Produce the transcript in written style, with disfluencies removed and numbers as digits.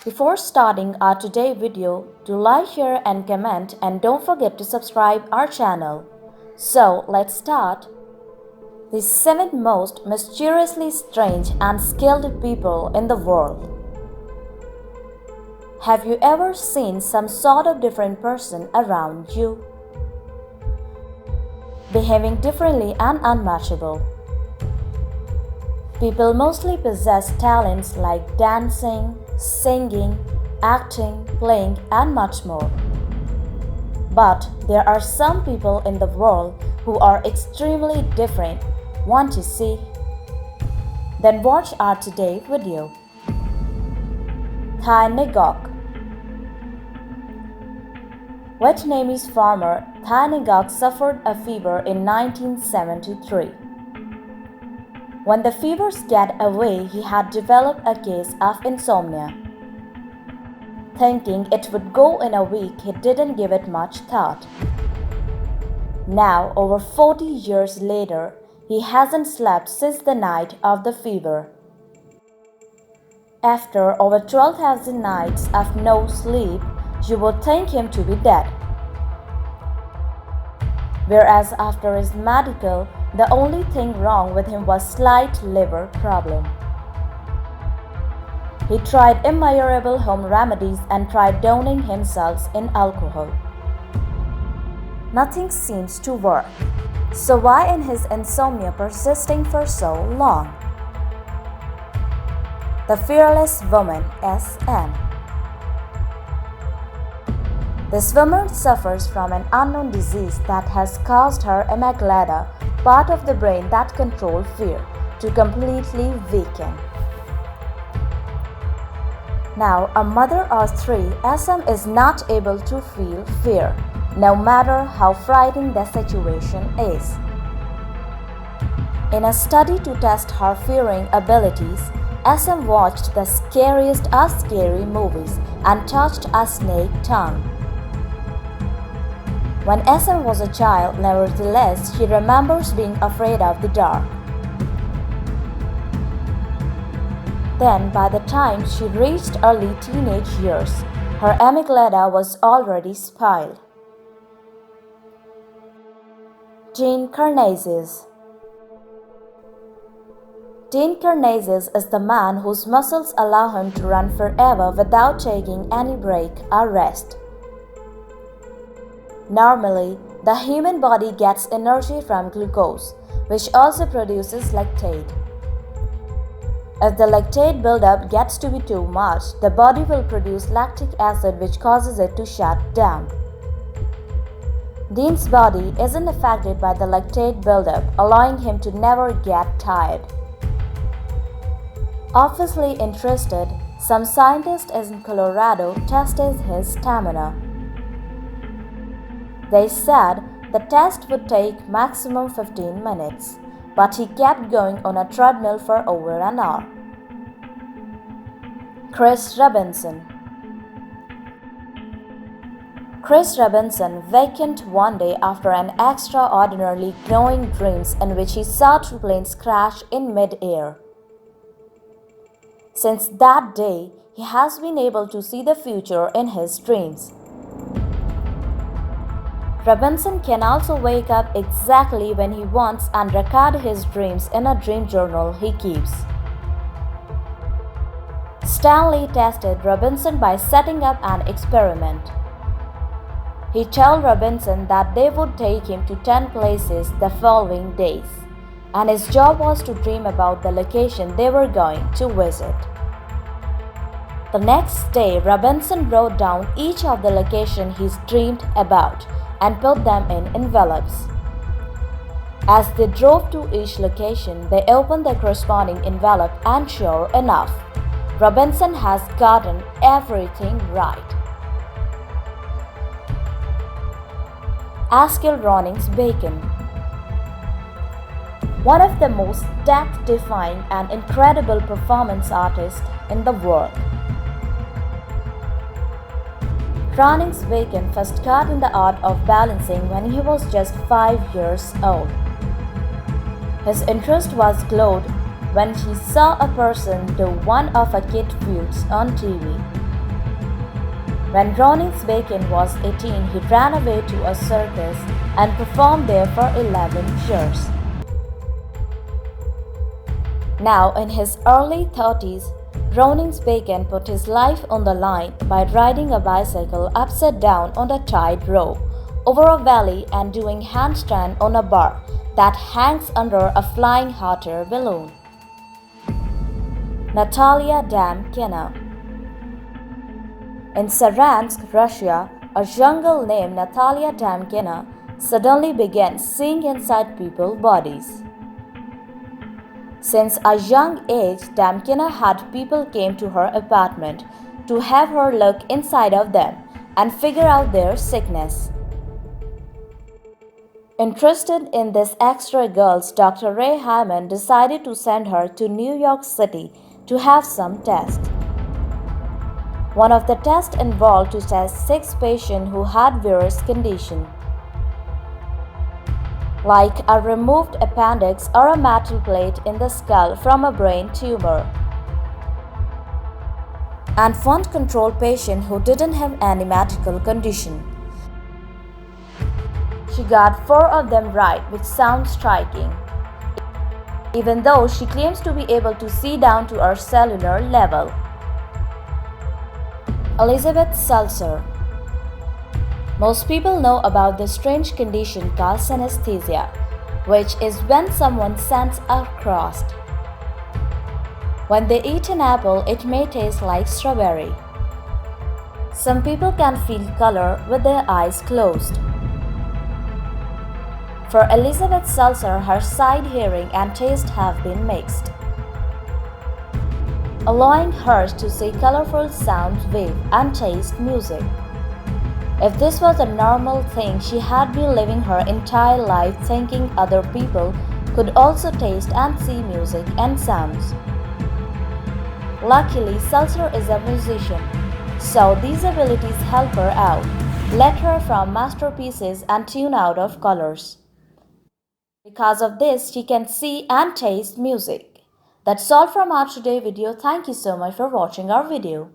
Before starting our today video, do like, share and comment, and don't forget to subscribe our channel. So let's start. The 7 most mysteriously strange and skilled people in the world. Have you ever seen some sort of different person around you? Behaving differently and unmatchable. People mostly possess talents like dancing, singing, acting, playing, and much more. But there are some people in the world who are extremely different. Want to see? Then watch our today video. Magog. Vietnamese farmer Magog suffered a fever in 1973. When the fevers get away, he had developed a case of insomnia. Thinking it would go in a week, he didn't give it much thought. Now, over 40 years later, he hasn't slept since the night of the fever. After over 12,000 nights of no sleep, you would think him to be dead. Whereas after his medical, the only thing wrong with him was slight liver problem. He tried immeasurable home remedies and tried drowning himself in alcohol. Nothing seems to work. So why is his insomnia persisting for so long? The fearless woman, S.N. This woman suffers from an unknown disease that has caused her amygdala, part of the brain that controls fear, to completely weaken. Now, a mother of 3, SM is not able to feel fear, no matter how frightening the situation is. In a study to test her fearing abilities, SM watched the scariest of scary movies and touched a snake tongue. When SM was a child, nevertheless, she remembers being afraid of the dark. Then, by the time she reached early teenage years, her amygdala was already spoiled. Karnazes. Karnazes is the man whose muscles allow him to run forever without taking any break or rest. Normally, the human body gets energy from glucose, which also produces lactate. If the lactate buildup gets to be too much, the body will produce lactic acid, which causes it to shut down. Dean's body isn't affected by the lactate buildup, allowing him to never get tired. Obviously interested, some scientists in Colorado tested his stamina. They said the test would take maximum 15 minutes, but he kept going on a treadmill for over an hour. Chris Robinson. Chris Robinson wakened one day after an extraordinarily glowing dream in which he saw 2 planes crash in mid-air. Since that day, he has been able to see the future in his dreams. Robinson can also wake up exactly when he wants and record his dreams in a dream journal he keeps. Stanley tested Robinson by setting up an experiment. He told Robinson that they would take him to 10 places the following days, and his job was to dream about the location they were going to visit. The next day, Robinson wrote down each of the locations he's dreamed about and put them in envelopes. As they drove to each location, they opened the corresponding envelope and sure enough, Robinson has gotten everything right. Onyx Bacon. One of the most death-defying and incredible performance artists in the world. Onyx Bacon first got in the art of balancing when he was just 5 years old. His interest was glowed when he saw a person do one of a kid feuds on TV. When Onyx Bacon was 18, he ran away to a circus and performed there for 11 years. Now, in his early 30s, Onyx Bacon put his life on the line by riding a bicycle upside down on a tightrope over a valley and doing handstand on a bar that hangs under a flying hot air balloon. Natalia Tangina. In Saransk, Russia, a young girl named Natalia Tangina suddenly began seeing inside people's bodies. Since a young age, Tangina had people came to her apartment to have her look inside of them and figure out their sickness. Interested in this extra girls, Dr. Ray Hyman decided to send her to New York City to have some tests. One of the tests involved to test 6 patients who had various conditions, like a removed appendix or a metal plate in the skull from a brain tumor, and one control patient who didn't have any medical condition. She got 4 of them right, which sounds striking, even though she claims to be able to see down to her cellular level. Elizabeth's ulcer. Most people know about the strange condition called synesthesia, which is when someone's senses are crossed. When they eat an apple, it may taste like strawberry. Some people can feel color with their eyes closed. For Elizabeth's ulcer, her sight, hearing, and taste have been mixed, allowing her to see colorful sounds, wave, and taste music. If this was a normal thing, she had been living her entire life thinking other people could also taste and see music and sounds. Luckily, Ulcer is a musician, so these abilities help her out, let her from masterpieces and tune out of colors. Because of this, she can see and taste music. That's all from our today video. Thank you so much for watching our video.